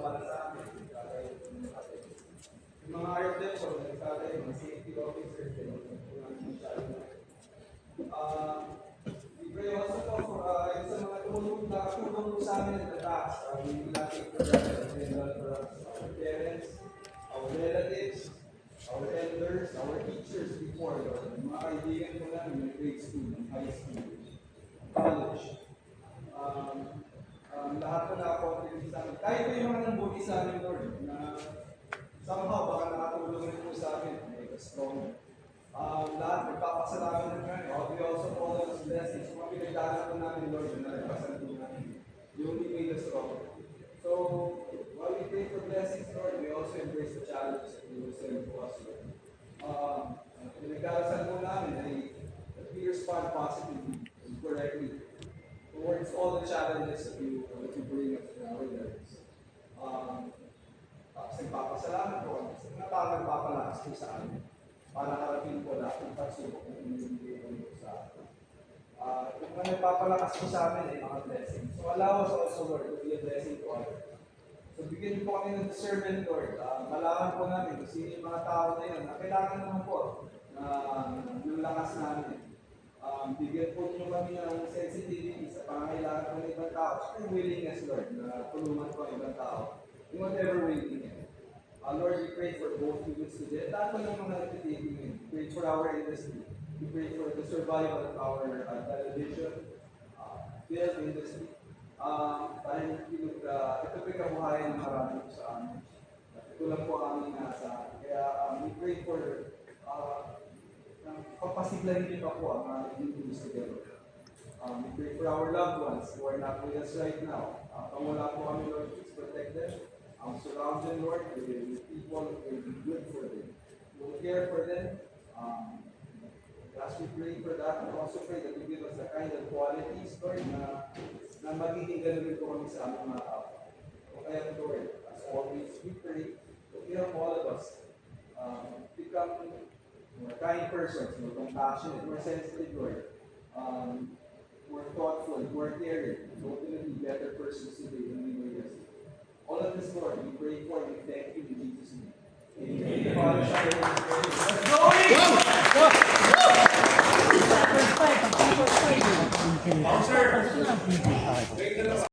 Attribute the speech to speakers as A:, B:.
A: para sa amin. Yung mga RFDEP po, nagkakay, mga safety officers, we pray also po for yung sa mga nakatulong po sa amin in the past. We will not take for granted our parents, our relatives, our elders, our teachers before, Lord. Mga kaibigan ko namin yung grade school, high school, college. Lahat po na-contribute sa amin. Kahit po yung mga nambuti sa amin, Lord, na somehow baka nakatulong rin po sa amin, make us stronger. Lahat nagpapasalamat namin. We also call those blessings. Mga pinagdaanan po namin, Lord, na nagpasan po namin. You only made us stronger. So, while we pray for blessings, Lord, we also embrace the challenges that you will send to us, Lord. Pinagdarasan po namin ay that we respond positively and correctly towards all the challenges that you bring us in our lives. Tapos nagpapasalamat po kami sa mga tao nagpapalakas po sa amin para harapin po lahat ng pagsubok na inibigay po sa atin. Kung mga nagpapalakas po sa amin ay mga blessings. So allow us also, Lord, to be a blessing to others. So bigyan po kami ng discernment, Lord. Malaman po namin kung sino yung mga tao na yun na kailangan naman po yung lakas namin. Bigyan po niyo kami ng sensitivity sa pangangailangan ng ibang tao. At yung willingness, Lord, na tulungan po ang ibang tao. In whatever way we can. Lord, we pray for both students today. At ako ng mga nagtitipin yun. We pray for our industry. We pray for the survival of our television, film industry. Dahil ito po yung kabuhayan ng marami po sa amin. Ito lang po ang aming nasa. Kaya we pray for papasiglahin din pa po ang aming news together. We pray for our loved ones who are not with us right now. Pamula po kami, Lord, please protect them. Surround them, Lord, with people who will be good for them. We will care for them. As we pray for that, we also pray that you give us the kind of qualities, Lord, na magiging ganun rin po kami sa aming mga tao. So kaya, Lord, as always, we pray that you help all of us become more kind persons, more compassionate, more sensitive, Lord, more thoughtful, more caring, ultimately better persons today than we were yesterday. All of this, Lord, we pray for, we thank you in Jesus' name. Amen. Father,